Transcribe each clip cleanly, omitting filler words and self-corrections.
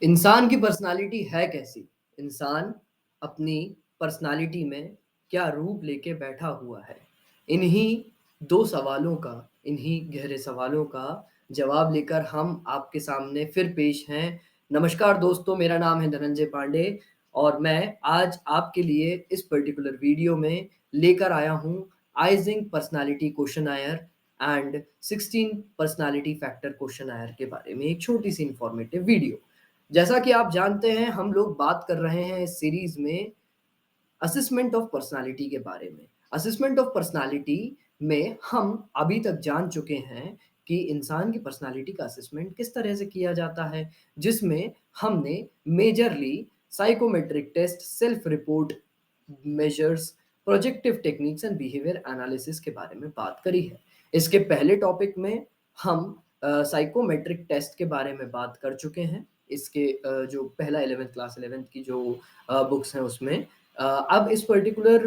इंसान की पर्सनालिटी है कैसी? इंसान अपनी पर्सनालिटी में क्या रूप लेके बैठा हुआ है? इन्हीं 2 सवालों का, इन्हीं गहरे सवालों का जवाब लेकर हम आपके सामने फिर पेश हैं। नमस्कार दोस्तों, मेरा नाम है धनंजय पांडे और मैं आज आपके लिए इस पर्टिकुलर वीडियो में लेकर आया हूँ icing personality questionnaire and 16 personality factor questionnaire के बारे में एक छोटी-सी इन्फॉर्मेटिव वीडियो। जैसा कि आप जानते हैं हम लोग बात कर रहे हैं इस सीरीज में असेसमेंट ऑफ पर्सनालिटी के बारे में। असेसमेंट ऑफ पर्सनालिटी में हम अभी तक जान चुके हैं कि इंसान की पर्सनालिटी का असेसमेंट किस तरह से किया जाता है, जिसमें हमने majorly psychometric test, self report measures, projective techniques and behaviour analysis के बारे में बात करी है। इसके पहले टॉपिक में हम साइकोमेट्रिक टेस्ट के बारे में बात कर चुके हैं। इसके जो पहला 11th क्लास 11th की जो बुक्स हैं उसमें अब इस पर्टिकुलर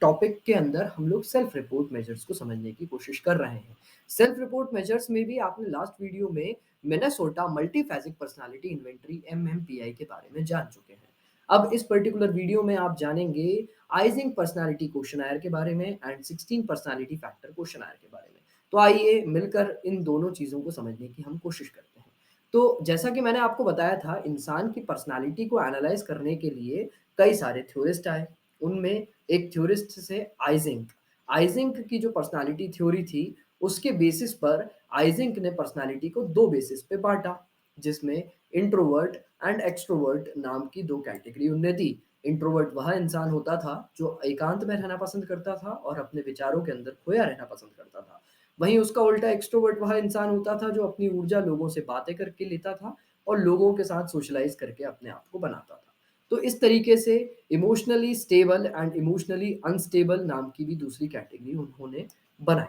टॉपिक के अंदर हम लोग सेल्फ रिपोर्ट मेजर्स को समझने की कोशिश कर रहे हैं। सेल्फ रिपोर्ट मेजर्स में भी आपने लास्ट वीडियो में मिनेसोटा मल्टीफेसिक पर्सनालिटी इन्वेंटरी एमएमपीआई के बारे में जान चुके हैं। अब इस पर्टिकुलर वीडियो में आप जानेंगे आइजिंग पर्सनालिटी क्वेश्चनायर के बारे में एंड 16 पर्सनालिटी फैक्टर क्वेश्चनायर के बारे में। तो आइए मिलकर इन दोनों चीज़ों को समझने की हम कोशिश करते हैं। तो जैसा कि मैंने आपको बताया था, इंसान की पर्सनालिटी को एनालाइज करने के लिए कई सारे थ्योरिस्ट आए। उनमें एक थ्योरिस्ट थे आइजिंक। आइजिंक की जो पर्सनालिटी थ्योरी थी, उसके बेसिस पर आइजिंक ने पर्सनालिटी को 2 बेसिस पे बाँटा, जिसमें इंट्रोवर्ट एंड एक्सट्रोवर्ट नाम की 2 कैटेगरी उनने दी। इंट्रोवर्ट वह इंसान होता था जो एकांत में रहना पसंद करता था और अपने विचारों के अंदर खोया रहना पसंद करता था। वहीं उसका उल्टा एक्सट्रोवर्ट वह इंसान होता था जो अपनी ऊर्जा लोगों से बातें करके लेता था और लोगों के साथ सोशलाइज़ करके अपने आप को बनाता था। तो इस तरीके से emotionally stable and emotionally unstable नाम की भी दूसरी कैटेगरी उन्होंने बनाई।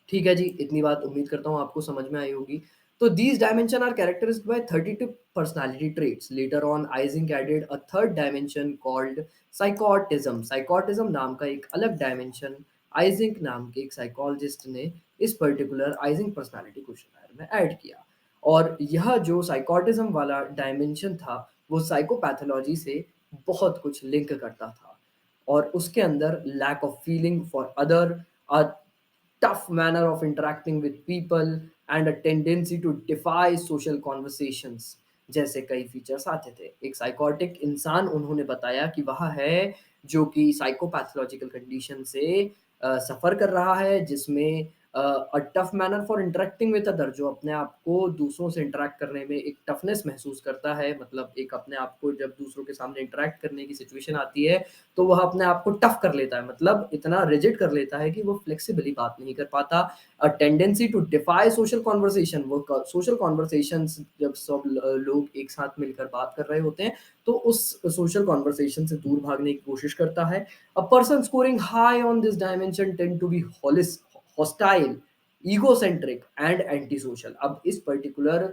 ठीक है जी, इतनी बात उम्मीद करता हूँ आपको समझ में आई होगी। तो these dimension are characterized by 32 personality traits. Later on Eysenck added a third dimension called psychoticism. Psychoticism नाम का एक अलग डायमेंशन आइजिंक नाम के एक साइकोलॉजिस्ट ने इस पर्टिकुलर आइजिंक पर्सनैलिटी क्वेश्चनर में ऐड किया। और यह जो साइकोटिज्म वाला डायमेंशन था, वो साइकोपैथोलॉजी से बहुत कुछ लिंक करता था। और उसके अंदर lack of feeling for other, a tough manner of interacting with people and a tendency to defy social conversations जैसे कई फीचर्स आते थे। एक साइकोटिक इंसान उन्होंने बताया कि वह है जो कि साइकोपैथोलॉजिकल कंडीशन से सफ़र कर रहा है, जिसमें a tough manner for interacting with other, जो अपने आप को दूसरों से इंटरैक्ट करने में एक टफनेस महसूस करता है। मतलब एक अपने आप को जब दूसरों के सामने इंटरैक्ट करने की सिचुएशन आती है, तो वह अपने आप को टफ कर लेता है, मतलब इतना रिजिड कर लेता है कि वो फ्लेक्सिबली बात नहीं कर पाता। A tendency to defy social conversation, वो सोशल कन्वर्सेशंस जब सब लोग एक साथ मिलकर बात कर रहे होते हैं, तो उस सोशल कन्वर्सेशन से दूर भागने की कोशिश करता है। A person scoring high on this dimension tend to be hostile, egocentric and anti social. अब इस पर्टिकुलर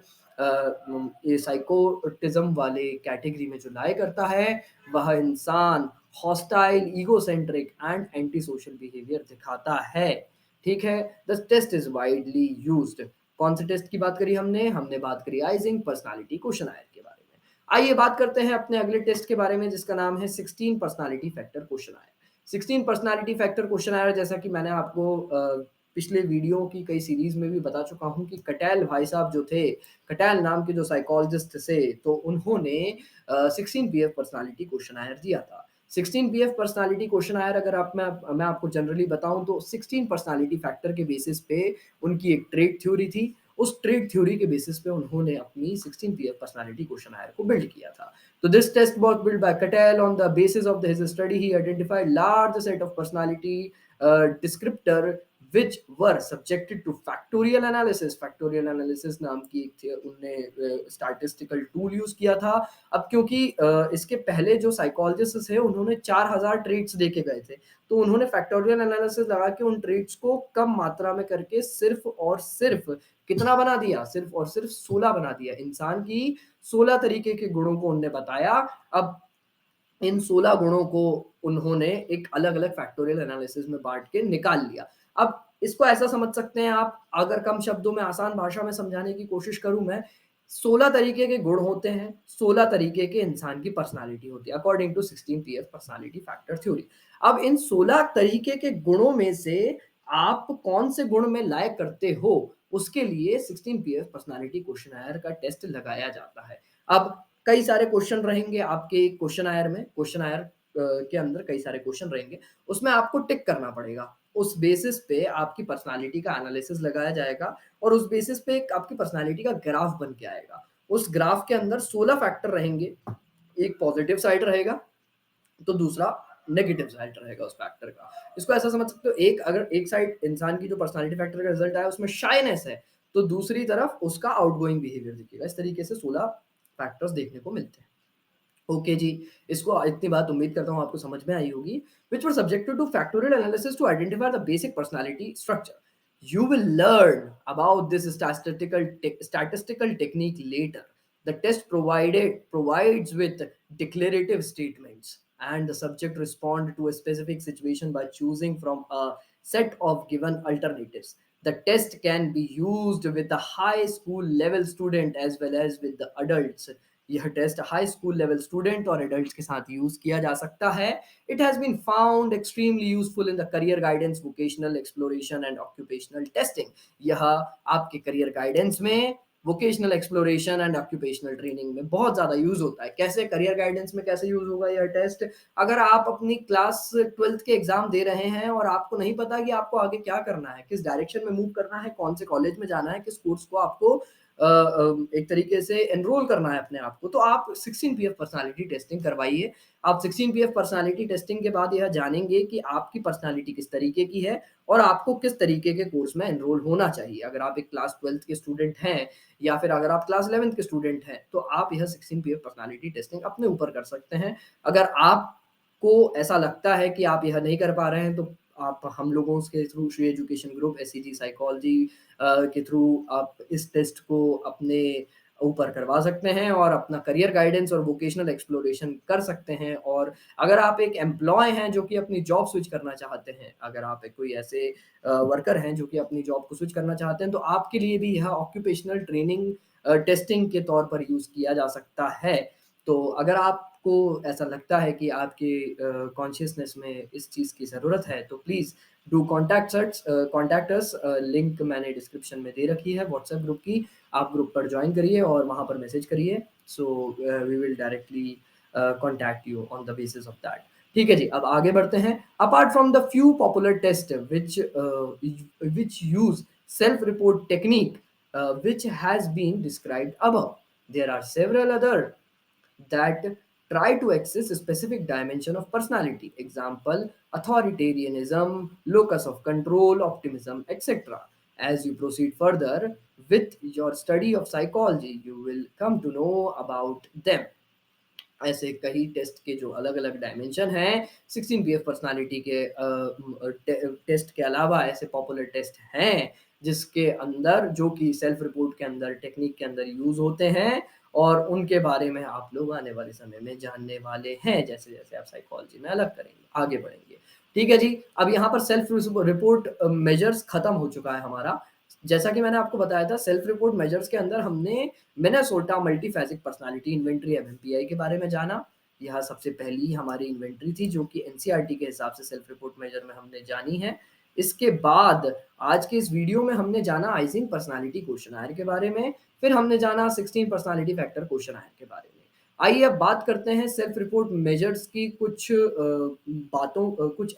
ये साइकोटिज्म वाले कैटेगरी में जो लाई करता है, वह इंसान hostile, egocentric and anti social behaviour दिखाता है। ठीक है? The test is widely used. कौन से टेस्ट की बात करी हमने? हमने बात करी आइजिंग पर्सनालिटी क्वेश्चनायर के बारे में। आइए बात करते हैं अपने अगले टेस्ट के बारे में, जिसका नाम है 16 personality factor questionnaire. 16 personality factor questionnaire, जैसा कि मैंने आपको पिछले वीडियो की कई सीरीज में भी बता चुका हूँ कि कटैल भाई साहब जो थे, कटैल नाम के जो साइकोलॉजिस्ट थे, तो उन्होंने 16 पीएफ पर्सनालिटी क्वेश्चनायर दिया था। 16 पीएफ पर्सनालिटी क्वेश्चनायर, अगर आप मैं आपको जनरली बताऊं तो 16 पर्सनालिटी फैक्टर के बेसिस पे उनकी एक ट्रेट थ्योरी थी। उस ट्रेट थ्योरी के बेसिस पे उन्होंने अपनी 16 पीएफ पर्सनालिटी क्वेश्चनायर को बिल्ड किया था। तो this test was build by Cattell on the basis of his study. He identified large set of personality descriptor which were subjected to factorial analysis. factorial analysis नाम की उनने statistical tool use किया था। अब क्योंकि इसके पहले जो साइकोलॉजिस्ट थे उन्होंने 4000 ट्रेट्स देखे गए थे, तो उन्होंने फैक्टोरियल एनालिसिस लगा के उन ट्रेट्स को कम मात्रा में करके सिर्फ और सिर्फ कितना बना दिया, सिर्फ और सिर्फ 16 बना दिया। इंसान की 16 तरीके के गुणों को उनने बताया। अब इन 16 गुणों को उन्होंने एक अलग-अलग फैक्टोरियल एनालिसिस में बाँट के निकाल लिया। अब इसको ऐसा समझ सकते हैं आप, अगर कम शब्दों में आसान भाषा में समझाने की कोशिश करूँ मैं, 16 तरीके के गुण होते हैं, 16 तरीके के इंसान की पर्सनैलिटी होती है according to 16 PF personality factor theory. अब इन 16 तरीके के गुणों में से आप कौन से गुण में लायक करते हो, उसके लिए 16 पीएफ पर्सनैलिटी क्वेश्चनायर का टेस्ट लगाया जाता है। अब कई सारे क्वेश्चन रहेंगे आपके क्वेश्चनायर में, क्वेश्चनायर के अंदर कई सारे क्वेश्चन रहेंगे, उसमें आपको टिक करना पड़ेगा। उस बेसिस पे आपकी पर्सनैलिटी का एनालिसिस लगाया जाएगा और उस बेसिस पे एक आपकी पर्सनैलिटी का ग्राफ बन के आएगा। उस ग्राफ के अंदर 16 फैक्टर रहेंगे, एक पॉजिटिव साइड रहेगा, तो दूसरा नेगेटिव साइड रहेगा उस फैक्टर का। इसको ऐसा समझ सकते हो, एक अगर एक साइड इंसान की जो पर्सनैलिटी फैक्टर का रिजल्ट आया उसमें शाइनेस है, तो दूसरी तरफ उसका आउटगोइंग बिहेवियर दिखेगा। इस तरीके से 16 फैक्टर्स देखने को मिलते हैं। ओके जी, इसको इतनी बात उम्मीद करता हूँ आपको समझ में आई होगी। Which were subjected to factorial analysis to identify the basic personality structure. You will learn about this statistical technique later. The test provides with declarative statements, and the subject respond to a specific situation by choosing from a set of given alternatives. The test can be used with the high school level student as well as with the adults. यह test high school level student और adults के साथ use किया जा सकता है। It has been found extremely useful in the career guidance, vocational exploration and occupational testing. यह आपके करियर गाइडेंस में, vocational exploration and occupational training में बहुत ज्यादा यूज होता है। कैसे करियर गाइडेंस में कैसे यूज होगा यह टेस्ट? अगर आप अपनी क्लास 12th के एग्जाम दे रहे हैं और आपको नहीं पता कि आपको आगे क्या करना है, किस डायरेक्शन में मूव करना है, कौन से कॉलेज में जाना है, किस कोर्स को आपको एक तरीके से एनरोल करना है अपने आप को, तो आप 16 पीएफ पर्सनालिटी टेस्टिंग करवाइए। आप 16 पीएफ पर्सनालिटी टेस्टिंग के बाद यह जानेंगे कि आपकी पर्सनालिटी किस तरीके की है और आपको किस तरीके के कोर्स में एनरोल होना चाहिए। अगर आप एक क्लास 12th के स्टूडेंट हैं या फिर अगर आप क्लास 11th के स्टूडेंट हैं, तो आप यह 16 पीएफ पर्सनालिटी टेस्टिंग अपने ऊपर कर सकते हैं। अगर आपको ऐसा लगता है कि आप यह नहीं कर पा रहे हैं, तो आप हम लोगों के through Shri education group, SCG psychology के थ्रू आप इस टेस्ट को अपने ऊपर करवा सकते हैं और अपना करियर गाइडेंस और वोकेशनल एक्सप्लोरेशन कर सकते हैं। और अगर आप एक एम्प्लॉय हैं जो कि अपनी जॉब स्विच करना चाहते हैं, अगर आप एक कोई ऐसे वर्कर हैं जो कि अपनी जॉब को स्विच करना चाहते हैं, तो आपके लिए भी यह ऑक्यूपेशनल ट्रेनिंग टेस्टिंग के तौर पर यूज़ किया जा सकता है। तो अगर आपको ऐसा लगता है कि आपके कॉन्शियसनेस में इस चीज़ की ज़रूरत है, तो please do contact us. Link मैंने डिस्क्रिप्शन में दे रखी है व्हाट्सएप ग्रुप की। आप ग्रुप पर ज्वाइन करिए और वहाँ पर मैसेज करिए। So we will directly contact you on the basis of that. ठीक है जी, अब आगे बढ़ते हैं। Apart from the few popular test which use self report technique which has been described above, there are several other that try to access a specific dimension of personality. Example: authoritarianism, locus of control, optimism, etc. As you proceed further with your study of psychology, you will come to know about them. ऐसे कई test के जो अलग-अलग dimension हैं, 16 PF personality के test के अलावा ऐसे पॉपुलर टेस्ट हैं, जिसके अंदर जो कि सेल्फ रिपोर्ट के अंदर, टेक्निक के अंदर यूज़ होते हैं और उनके बारे में आप लोग आने वाले समय में जानने वाले हैं, जैसे-जैसे आप साइकोलॉजी में अलग करेंगे, आगे बढ़ेंगे। ठीक है जी, अब यहाँ पर सेल्फ रिपोर्ट मेजर्स खत्म हो चुका है हमारा। जैसा कि मैंने आपको बताया था, सेल्फ रिपोर्ट मेजर्स के अंदर हमने मिनेसोटा मल्टीफेसिक पर्सनालिटी इन्वेंटरी एमएमपीआई के बारे में जाना। यह सबसे पहली हमारी इन्वेंटरी थी जो कि एनसीईआरटी के हिसाब से सेल्फ रिपोर्ट मेजर में हमने जानी है। इसके बाद आज के इस वीडियो में हमने जाना आइजिंग पर्सनालिटी क्वेश्चनायर के बारे में, फिर हमने जाना 16 पर्सनालिटी फैक्टर क्वेश्चनायर के बारे में। आइए अब बात करते हैं सेल्फ रिपोर्ट मेजर्स की कुछ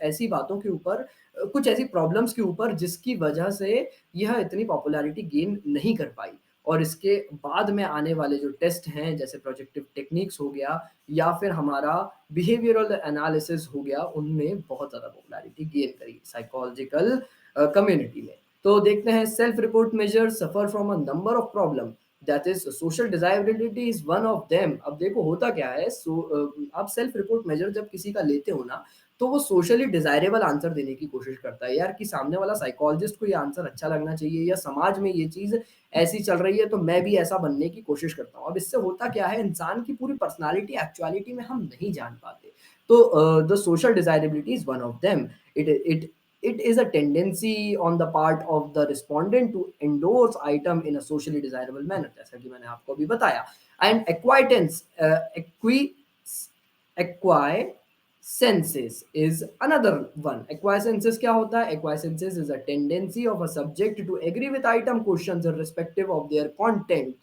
ऐसी बातों के ऊपर, कुछ ऐसी प्रॉब्लम्स के ऊपर जिसकी वजह से यह इतनी पॉपुलैरिटी गेन नहीं कर पाई। और इसके बाद में आने वाले जो टेस्ट हैं, जैसे प्रोजेक्टिव टेक्निक्स हो गया या फिर हमारा बिहेवियरल एनालिसिस हो गया, उनमें बहुत ज़्यादा पॉपुलैरिटी गेन करी साइकोलॉजिकल कम्युनिटी में। तो देखते हैं, self report measure suffer from a number of problem, that is social desirability is one of them. अब देखो होता क्या है, आप सेल्फ रिपोर्ट मेजर जब किसी का लेते हो ना, तो वो सोशली डिजायरेबल आंसर देने की कोशिश करता है यार, कि सामने वाला साइकोलॉजिस्ट को ये आंसर अच्छा लगना चाहिए या समाज में ये चीज़ ऐसी चल रही है तो मैं भी ऐसा बनने की कोशिश करता हूँ। अब इससे होता क्या है, इंसान की पूरी पर्सनालिटी एक्चुअलिटी में हम नहीं जान पाते। तो the social desirability is one of them. It It is a tendency on the part of the respondent to endorse item in a socially desirable manner, जैसा कि मैंने आपको अभी बताया. And acquiescence, acquiescences is another one. Acquiescences क्या होता है? Acquiescences is a tendency of a subject to agree with item questions irrespective of their content.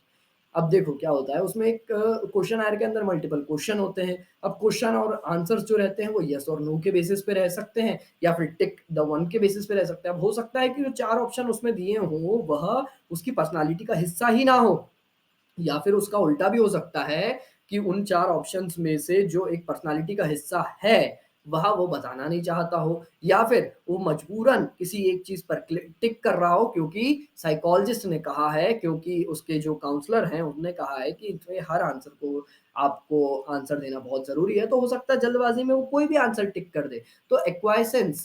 अब देखो क्या होता है उसमें, एक क्वेश्चन आयर के अंदर मल्टीपल क्वेश्चन होते हैं. अब क्वेश्चन और आंसर्स जो रहते हैं वो यस और नो के बेसिस पे रह सकते हैं, या फिर टिक द वन के बेसिस पे रह सकते हैं. अब हो सकता है कि जो चार ऑप्शन उसमें दिए हों वह उसकी पर्सनालिटी का हिस्सा ही ना हो, या फिर उसका उल्टा भी हो सकता है कि उन चार ऑप्शंस में से जो एक पर्सनालिटी का हिस्सा है वह वो बताना नहीं चाहता हो, या फिर वो मजबूरन किसी एक चीज पर टिक कर रहा हो क्योंकि साइकोलॉजिस्ट ने कहा है, क्योंकि उसके जो काउंसलर हैं उन्होंने कहा है कि इसमें हर आंसर को आपको आंसर देना बहुत जरूरी है, तो हो सकता है जल्दबाजी में वो कोई भी आंसर टिक कर दे. तो एक्वाइसेंस,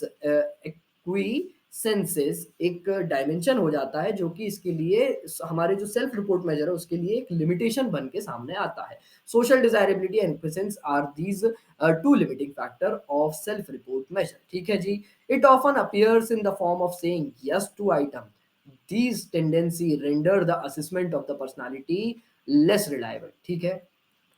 सेंसेस एक डायमेंशन हो जाता है जो कि इसके लिए हमारे जो सेल्फ रिपोर्ट मेजर है उसके लिए एक लिमिटेशन बन के सामने आता है. Social desirability and presence are these two limiting factor of self report measure. ठीक है जी. It often appears in the form of saying yes to item. These tendency render the assessment of the personality less reliable. ठीक है.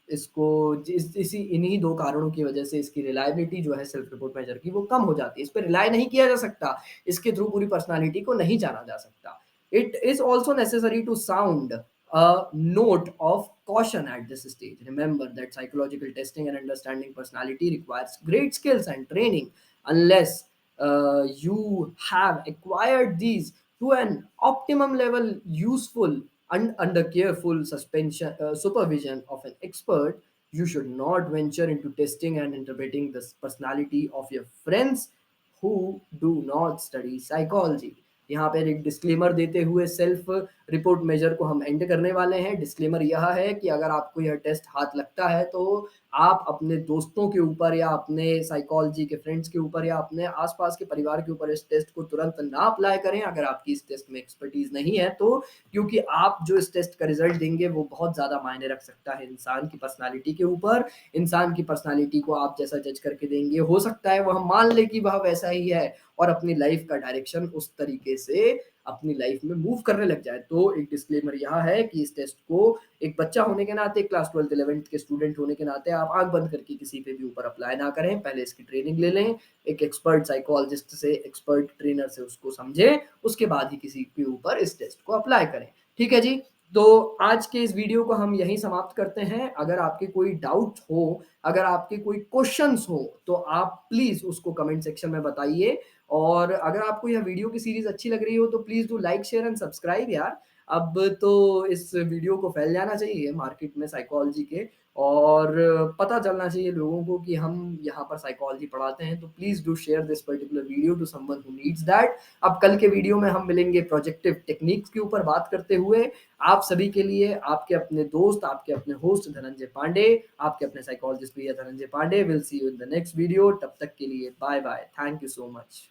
इसको इसी इन्हीं दो कारणों की वजह से इसकी रिलायबिलिटी जो है सेल्फ रिपोर्ट मेजर की वो कम हो जाती है. इस पे रिलाय नहीं किया जा सकता, इसके थ्रू पूरी पर्सनालिटी को नहीं जाना जा सकता. It is also necessary to sound a note of caution at this stage. Remember that psychological testing and understanding personality requires great skills and training. Unless you have acquired these to an optimum level, useful and under careful supervision of an expert, you should not venture into testing and interpreting the personality of your friends who do not study psychology. यहाँ पर एक disclaimer देते हुए self report major को हम and करने वाले हैं. डिस्क्लेमर यह है कि अगर आपको यह टेस्ट हाथ लगता है तो आप अपने दोस्तों के ऊपर या अपने साइकोलॉजी के फ्रेंड्स के ऊपर या अपने आसपास के परिवार के ऊपर इस टेस्ट को तुरंत ना अप्लाई करें अगर आपकी इस टेस्ट में एक्सपर्टीज नहीं है तो, क्योंकि आप जो इस टेस्ट का रिजल्ट देंगे वो बहुत ज़्यादा मायने रख सकता है इंसान की पर्सनालिटी के ऊपर. इंसान की पर्सनालिटी को आप जैसा जज करके देंगे हो सकता है वह मान ले कि वह वैसा ही है और अपनी लाइफ का डायरेक्शन उस तरीके से अपनी लाइफ में मूव करने लग जाए. तो एक डिस्क्लेमर यह है कि इस टेस्ट को एक बच्चा होने के नाते, क्लास 12th 11th के स्टूडेंट होने के नाते आप आंख बंद करके किसी पे भी ऊपर अप्लाई ना करें. पहले इसकी ट्रेनिंग ले लें, एक एक्सपर्ट साइकोलॉजिस्ट से, एक्सपर्ट ट्रेनर से उसको समझें, उसके बाद ही किसी के ऊपर इस टेस्ट को अप्लाई करें. ठीक है जी. तो आज के इस वीडियो को हम यहीं समाप्त करते हैं. अगर आपके कोई डाउट हो, अगर आपके कोई क्वेश्चंस हो तो आप प्लीज उसको कमेंट सेक्शन में बताइए. और अगर आपको यह वीडियो की सीरीज अच्छी लग रही हो तो please do like share and subscribe यार. अब तो इस वीडियो को फैल जाना चाहिए मार्केट में साइकोलॉजी के, और पता चलना चाहिए लोगों को कि हम यहाँ पर साइकोलॉजी पढ़ाते हैं. तो please do share this particular video to someone who needs that. अब कल के वीडियो में हम मिलेंगे प्रोजेक्टिव टेक्निक्स के ऊपर बात करते हुए. आप सभी के लिए आपके अपने दोस्त, आपके अपने होस्ट धनंजय पांडे, आपके अपने साइकोलॉजिस्ट भैया Dhananjay Pandey will see you in the next video. तब तक के लिए bye bye. Thank you so much.